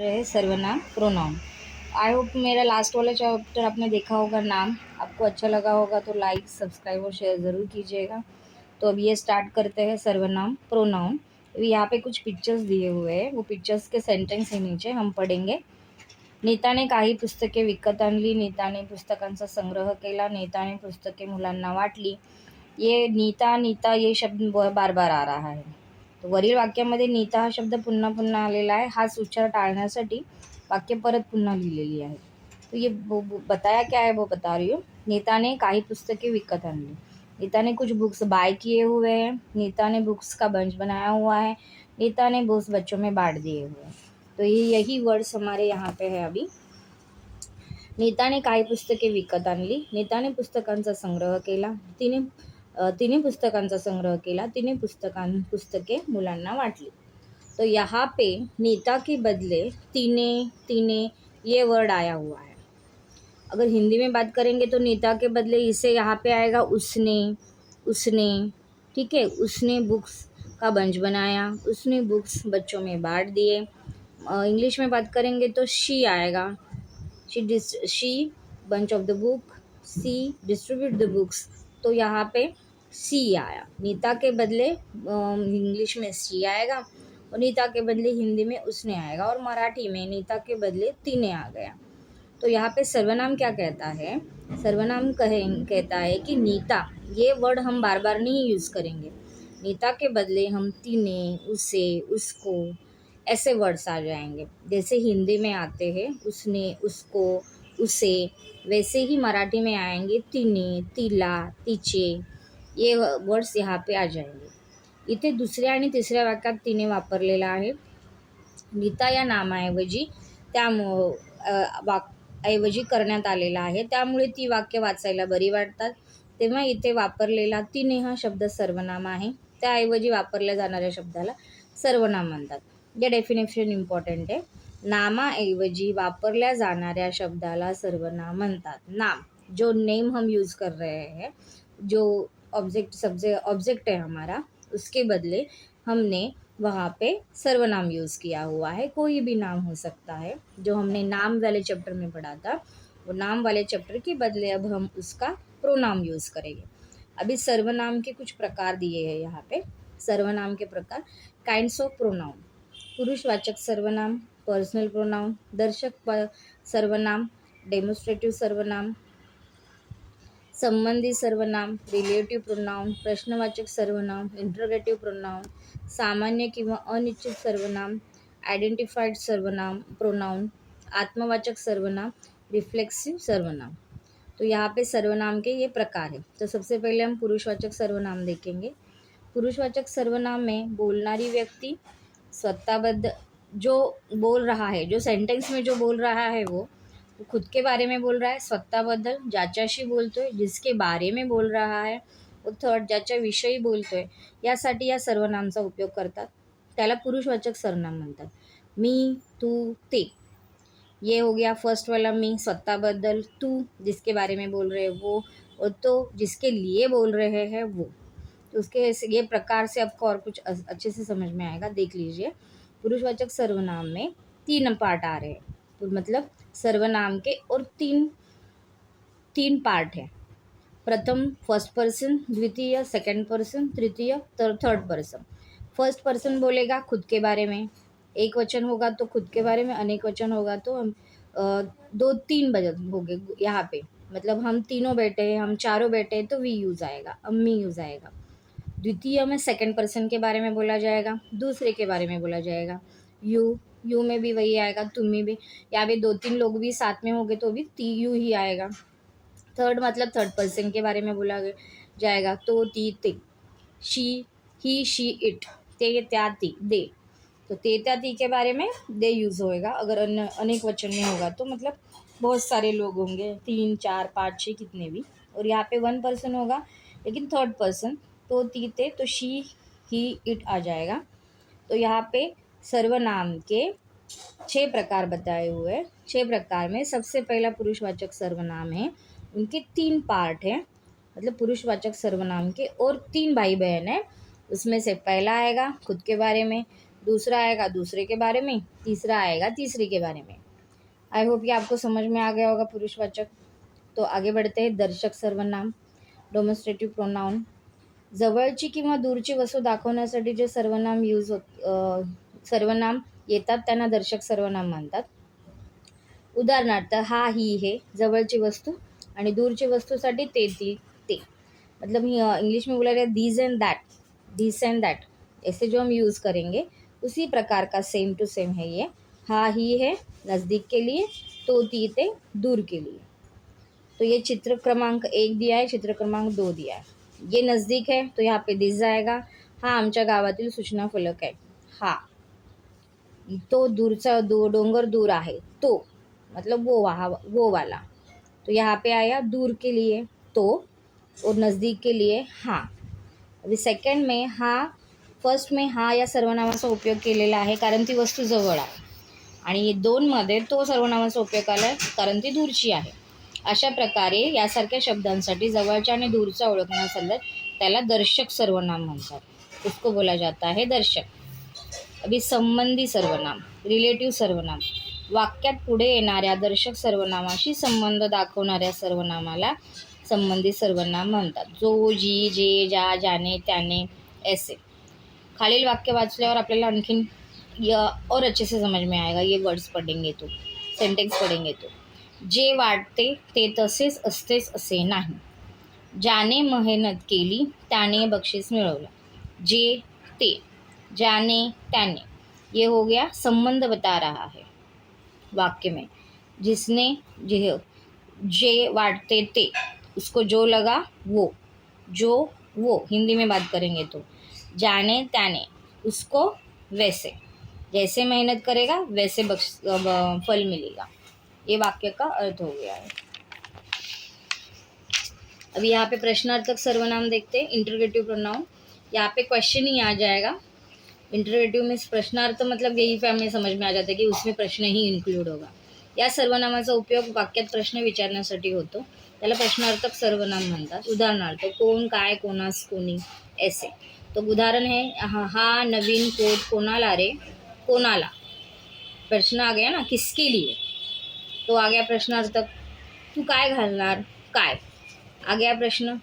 है सर्वनाम pronoun. I hope मेरा लास्ट वाला चैप्टर आपने देखा होगा। नाम आपको अच्छा लगा होगा तो लाइक सब्सक्राइब और शेयर ज़रूर कीजिएगा। तो अब ये स्टार्ट करते हैं सर्वनाम प्रोनाउन। यहाँ पे कुछ पिक्चर्स दिए हुए हैं, वो पिक्चर्स के सेंटेंस के नीचे हम पढ़ेंगे। नीताने काही पुस्तके विकत आणली, नीताने पुस्तकांचा संग्रह केला, नीताने पुस्तके मुलांना वाटली। ये नीता नीता ये शब्द बार बार आ रहा है। तो वरील वाक्यामध्ये नीता हा शब्द पुन्हा पुन्हा आलेला आहे। हाच उच्चार टाळण्यासाठी वाक्य परत पुन्हा लिहिलेली आहे। तो ये बताया क्या है वो बता रही हूँ। नीता ने काही पुस्तकें विकत आणली। नीता ने कुछ बुक्स बाय किए हुए हैं। नीता ने बुक्स का बंच बनाया हुआ है। नीता ने बुक्स बच्चों में बांट दिए हुए हैं। तो ये यही वर्ड्स हमारे यहाँ पे है अभी। नीताने काही पुस्तके विकत आणली, नीताने पुस्तकांचा संग्रह केला, तिने पुस्तकांचा संग्रह केला, तिने पुस्तके मुलांना वाटली। तो यहाँ पे नीता के बदले तिने तिने ये वर्ड आया हुआ है। अगर हिंदी में बात करेंगे तो नीता के बदले इसे यहाँ पे आएगा उसने। ठीक है, उसने बुक्स का बंच बनाया, उसने बुक्स बच्चों में बांट दिए। इंग्लिश में बात करेंगे तो शी आएगा। She bunch of the book, see distribute the books. तो यहाँ पे सी आया। नीता के बदले इंग्लिश में सी आएगा और नीता के बदले हिंदी में उसने आएगा और मराठी में नीता के बदले तिने आ गया। तो यहाँ पे सर्वनाम क्या कहता है? सर्वनाम कहता है कि नीता ये वर्ड हम बार बार नहीं यूज़ करेंगे। नीता के बदले हम तिने, उसे, उसको ऐसे वर्ड्स आ जाएंगे। जैसे हिंदी में आते हैं उसने, उसको, उसे, वैसे ही मराठी में आएंगे तिने, तिला, तिचे। ये वर्ड्स यहाँ पे आ जाएंगे। इथे दुसऱ्या आणि तिसऱ्या वाक्यात तिने वापरलेला आहे। नीता या नामाऐवजी ऐवजी करण्यात आलेला आहे, त्यामुळे ती वाक्य वाचायला बरी वाटतात। तेव्हा इथे वापरलेला तिने हा शब्द सर्वनाम आहे। त्याऐवजी वापरल्या जाणाऱ्या शब्दाला सर्वनाम म्हणतात। ये डेफिनेशन इम्पॉर्टंट है। नामाऐवजी वापरल्या जाणाऱ्या शब्दाला सर्वनाम म्हणतात। नाम जो नेम हम यूज़ कर रहे हैं, जो ऑब्जेक्ट है हमारा, उसके बदले हमने वहाँ पे सर्वनाम यूज़ किया हुआ है। कोई भी नाम हो सकता है। जो हमने नाम वाले चैप्टर में पढ़ा था, वो नाम वाले चैप्टर के बदले अब हम उसका प्रोनाम यूज़ करेंगे। अभी सर्वनाम के कुछ प्रकार दिए हैं यहाँ पे। सर्वनाम के प्रकार: काइंड्स ऑफ प्रोनाउन, पुरुषवाचक सर्वनाम, पर्सनल प्रोनाउन, दर्शक सर्वनाम, डेमोन्स्ट्रेटिव सर्वनाम, संबंधी सर्वनाम, रिलेटिव्ह प्रोनाउन, प्रश्नवाचक सर्वनाम, इंटरोगेटिव्ह प्रोनाउन, सामान्य किंवा अनिश्चित सर्वनाम, आयडेंटिफाइड सर्वनाम प्रोनाउन, आत्मवाचक सर्वनाम, रिफ्लेक्सिव सर्वनाम। तो यहाँ पे सर्वनाम के ये प्रकार है। तो सबसे पहले हम पुरुषवाचक सर्वनाम देखेंगे। पुरुषवाचक सर्वनाम में बोलनारी व्यक्ति स्वतःबद्ध जो बोल रहा है, जो सेंटेंस में जो बोल रहा है वो खुद के बारे में बोल रहा है, स्वतःबद्दल ज्याच्याशी बोलतोय, जिसके बारे में बोल रहा है, वो थर्ड ज्याच्याविषयी बोलतोय, यासाठी या सर्वनामचा उपयोग करतात। त्याला पुरुषवाचक सर्वनाम म्हणतात। मी, तू, ते। ये हो गया फर्स्ट वाला मी, स्वतःबद्दल। तू जिसके बारे में बोल रहे हैं वो, और तो जिसके लिए बोल रहे हैं वो। तो उसके ये प्रकार से आपको और कुछ अच्छे से समझ में आएगा, देख लीजिए। पुरुषवाचक सर्वनाम में 3 पार्ट आ रहे हैं। तो मतलब सर्वनाम के और तीन पार्ट है। प्रथम फर्स्ट पर्सन, द्वितीय सेकंड पर्सन, तृतीय थर्ड पर्सन। फर्स्ट पर्सन बोलेगा खुद के बारे में, एक वचन होगा तो खुद के बारे में, अनेक वचन होगा तो 2-3 वचन हो गए यहाँ पे। मतलब हम तीनों बैठे हैं, हम चारों बैठे हैं तो वी यूज़ आएगा, अम्मी यूज़ आएगा। द्वितीय में सेकंड पर्सन के बारे में बोला जाएगा, दूसरे के बारे में बोला जाएगा। यू में भी वही आएगा, तुम्हें भी। या भी 2-3 लोग भी साथ में होंगे तो भी यू ही आएगा। थर्ड मतलब थर्ड पर्सन के बारे में बोला जाएगा तो ती, ते। शी, ही, शी, इट। ते, त्या, ती, दे। तो ते, त्या, ती के बारे में दे यूज़ होएगा। अगर अनेक वचन में होगा तो मतलब बहुत सारे लोग होंगे, 3, 4, 5, 6 कितने भी। और यहाँ पे 1 पर्सन होगा लेकिन थर्ड पर्सन, तो ती, ते, तो शी, ही, इट आ जाएगा। तो यहाँ पे सर्वनाम के 6 प्रकार बताए हुए। 6 प्रकार में सबसे पहला पुरुषवाचक सर्वनाम है। उनके 3 पार्ट हैं। मतलब पुरुषवाचक सर्वनाम के और 3 भाई बहन हैं। उसमें से पहला आएगा खुद के बारे में, दूसरा आएगा दूसरे के बारे में, तीसरा आएगा तीसरे के बारे में। आई होप ये आपको समझ में आ गया होगा पुरुषवाचक। तो आगे बढ़ते हैं। दर्शक सर्वनाम, डेमॉन्स्ट्रेटिव्ह प्रोनाउन। जवळची किंवा दूरची वस्तू दाखवण्यासाठी जे सर्वनाम येतात त्यांना दर्शक सर्वनाम म्हणतात। उदाहरणार्थ हा, ही, हे जवळची वस्तू आणि दूरची वस्तूसाठी ते, ती, ते। मतलब इंग्लिश में बोला गया दिस एंड दैट, ऐसे जो हम यूज़ करेंगे उसी प्रकार का सेम टू सेम है ये। हा, ही है नज़दीक के लिए, तो, ती, ते दूर के लिए। तो ये चित्र क्रमांक 1 दिया है, चित्र क्रमांक 2 दिया है। ये नज़दीक है तो यहाँ पे दिस जाएगा। हा आमच्या गावातील सूचना फलक आहे, हा। तो दूरचा डोंगर दूर आहे, तो मतलब वो वाला। तो यहाँ पे आया दूर के लिए तो, और नज़दीक के लिए हाँ। अभी सेकंड में हा, फर्स्ट में हा या सर्वनामाचा उपयोग केलेला आहे कारण ती वस्तू जवळ आहे, आणि 2 मध्ये तो सर्वनामाचा उपयोग आला आहे कारण ती दूरची आहे। अशा प्रकारे यासारख्या शब्दांसाठी जवळच्या आणि दूरचा ओळखण्यासाठी त्याला दर्शक सर्वनाम म्हणतात। उसको बोला जाता है दर्शक। अभी संबंधी सर्वनाम, रिलेटिव्ह सर्वनाम। वाक्यात पुढे येणाऱ्या दर्शक सर्वनामाशी संबंध दाखवणाऱ्या सर्वनामाला संबंधी सर्वनाम म्हणतात। जो, जी, जे, ज्या, ज्याने, त्याने, ऐसे। खालील वाक्य वाचल्यावर आपल्याला आणखीन और अच्छे से समझ में आएगा। ये वर्ड्स पढ़ेंगे तो, सेंटेन्स पढ़ेंगे तो। जे वाटते ते तसेच असतेच असे नाही। ज्याने मेहनत केली त्याने बक्षीस मिळवलं। जे, ते, ज्याने, त्याने, ये हो गया संबंध बता रहा है वाक्य में। जिसने, जे वाटते ते, उसको जो लगा वो, जो वो हिंदी में बात करेंगे तो। जाने, त्याने, उसको वैसे, जैसे मेहनत करेगा वैसे फल मिलेगा। ये वाक्य का अर्थ हो गया है। अभी यहाँ पे प्रश्नार्थक सर्वनाम देखते हैं, इंटरोगेटिव प्रोनाउन। यहाँ पे क्वेश्चन ही आ जाएगा। इंटरोगेटिव में प्रश्नार्थ मतलब यही पे हमें समझ में आ जाता है की उसमें प्रश्न ही इन्क्लूड होगा। या सर्वनामाचा उपयोग वाक्यात प्रश्न विचारण्यासाठी होतो, त्याला प्रश्नार्थक सर्वनाम म्हणतात। उदाहरणार्थ कोण, काय, कोणास, कोणी, ऐसे। तो उदाहरण है हा नवीन कोट कोणाला रे, कोणाला। प्रश्न आ गया ना, किसके लिए। तो आ गया प्रश्नार्थक। तू काय घालणार, काय। आ गया प्रश्न,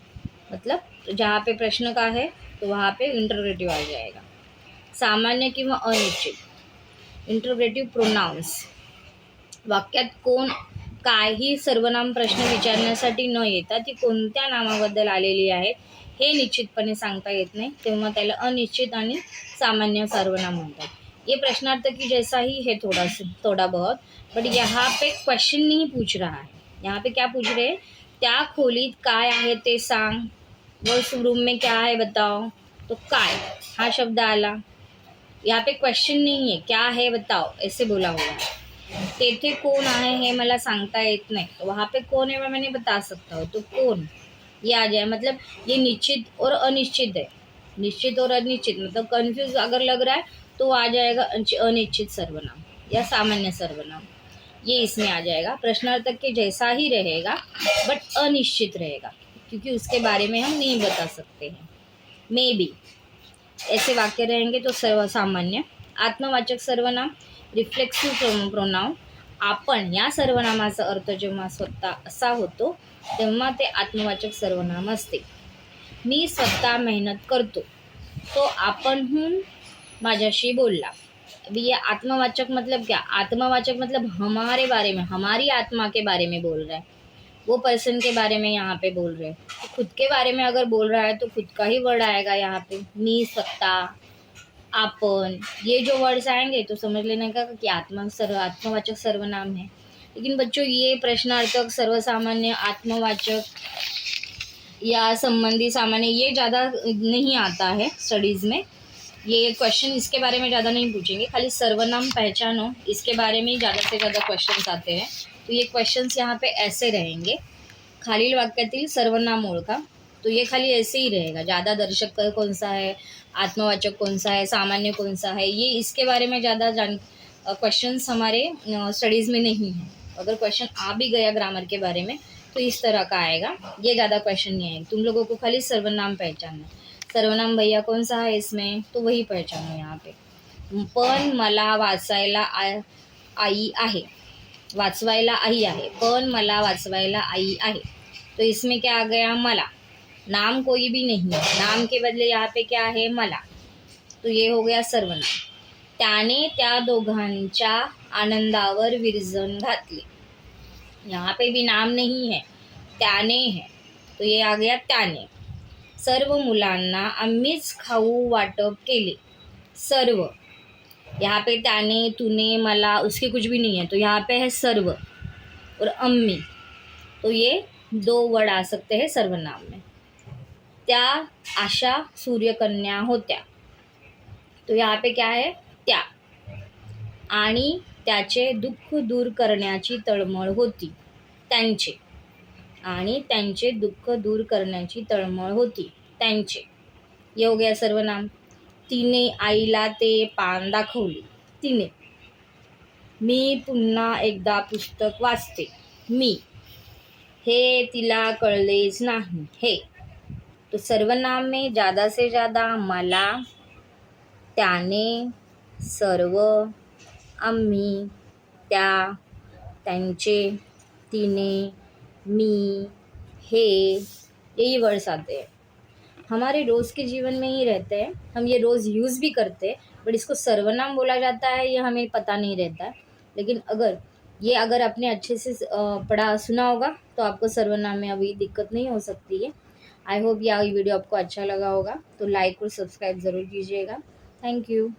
मतलब जहाँ पे प्रश्न का है तो वहाँ पे इंटरोगेटिव आ जाएगा। सामान्य किंवा अनिश्चित, इंटरोगेटिव्ह प्रोनाउन्स। वाक्यात कोण, काय ही सर्वनाम प्रश्न विचारण्यासाठी न येता ती कोणत्या नामाबद्दल आलेली आहेत हे निश्चितपणे सांगता येत नाही, तेव्हा त्याला अनिश्चित आणि सामान्य सर्वनाम म्हणतात। ये प्रश्नार्थ की जैसा ही है थोड़ा बहुत, बट यहाँ पे क्वेश्चन नहीं पूछ रहा है। यहाँ पे क्या पूछ रहे हैं, त्या खोलीत काय आहे ते सांग, उस रूम में क्या है बताओ। तो काय हा शब्द आला। यहाँ पे क्वेश्चन नहीं है, क्या है बताओ ऐसे बोला हुआ है। तेथे कोण आहे हे मला सांगता येत नाही, तो वहाँ पे कौन है मैं नहीं बता सकता हूँ, तो कौन ये आ जाए। मतलब ये निश्चित और अनिश्चित है। निश्चित और अनिश्चित मतलब कंफ्यूज अगर लग रहा है तो आ जाएगा अनिश्चित सर्वनाम या सामान्य सर्वनाम, ये इसमें आ जाएगा। प्रश्नार्थक के जैसा ही रहेगा बट अनिश्चित रहेगा, क्योंकि उसके बारे में हम नहीं बता सकते हैं। मे बी ऐसे वाक्य रहेंगे तो सर्वसामान्य। आत्मवाचक सर्वनाम, रिफ्लेक्सिव्ह प्रोनाउन। आपण या सर्वनामाचा अर्थ जेव्हा स्वतः असा होतो तेव्हा ते आत्मवाचक सर्वनाम असते। मी स्वतः मेहनत करतो, तो आपणहून माझ्याशी बोलला। अभी ये आत्मवाचक मतलब क्या, आत्मवाचक मतलब हमारे बारे में, हमारी आत्मा के बारे में बोल रहा है, वो पर्सन के बारे में यहाँ पे बोल रहे हैं। तो खुद के बारे में अगर बोल रहा है तो खुद का ही वर्ड आएगा यहाँ पे। मी, स्वतः, आपण, ये जो वर्ड्स आएंगे तो समझ लेने का कि आत्मवाचक सर्वनाम है। लेकिन बच्चों ये प्रश्नार्थक, सर्वसामान्य, आत्मवाचक या संबंधी, सामान्य ये ज़्यादा नहीं आता है स्टडीज़ में। ये क्वेश्चन इसके बारे में ज़्यादा नहीं पूछेंगे, खाली सर्वनाम पहचानो इसके बारे में ही ज़्यादा से ज़्यादा क्वेश्चंस आते हैं। तो ये क्वेश्चंस यहाँ पे ऐसे रहेंगे, खालील वाक्यातील सर्वनाम ओळखा। तो ये खाली ऐसे ही रहेगा, ज़्यादा दर्शक कौन सा है, आत्मवाचक कौन सा है, सामान्य कौन सा है, ये इसके बारे में ज़्यादा क्वेश्चंस हमारे स्टडीज़ में नहीं है। अगर क्वेश्चन आ भी गया ग्रामर के बारे में तो इस तरह का आएगा, ये ज़्यादा क्वेश्चन नहीं आएगा। तुम लोगों को खाली सर्वनाम पहचानना, सर्वनाम भैया कौन सा है इसमें तो वही पहचानो यहाँ पे। पण मला वाचायला आई आहे, वाचवायला आई आहे, पण मला वाचवायला आई आहे। तो इसमें क्या आ गया, मला। नाम कोई भी नहीं, नाम के बदले यहाँ पे क्या है, मला। तो ये हो गया सर्वनाम। त्याने त्या दोघांच्या आनंदावर विरजण घातले, यहाँ पे भी नाम नहीं है, त्याने है, तो ये आ गया त्याने। सर्व मुलांना आम्हीच खाऊ वाटप केले, सर्व। यहाँ पे त्याने, तूने, मला, उसके कुछ भी नहीं है, तो यहाँ पे है सर्व और अम्मी, तो ये 2 वर्ड आ सकते हैं सर्वनाम में। त्या आशा सूर्यकन्या होत्या, तो यहाँ पे क्या है, त्या। आणि त्याचे दुःख दूर करण्याची तळमळ होती, त्यांचे। आणि त्यांचे दुःख दूर करण्याची तळमळ होती, त्यांचे। ये हो गया सर्वनाम। तिने आईला ते पान दाखवले, तिने। मी पुन्हा एकदा पुस्तक वाचते, मी। हे तिला कळलेच नाही, हे। तो सर्वनाम में ज़्यादा से ज़्यादा मला, त्याने, सर्व, आम्ही, त्या, त्यांचे, तिने, मी, हे, यही वर्ड्स आते हैं। हमारे रोज़ के जीवन में ही रहते हैं, हम ये रोज़ यूज़ भी करते हैं, बट इसको सर्वनाम बोला जाता है ये हमें पता नहीं रहता है। लेकिन अगर आपने अच्छे से पढ़ा सुना होगा तो आपको सर्वनाम में अभी दिक्कत नहीं हो सकती है। आई होप ये वीडियो आपको अच्छा लगा होगा, तो लाइक और सब्सक्राइब ज़रूर कीजिएगा। Thank you.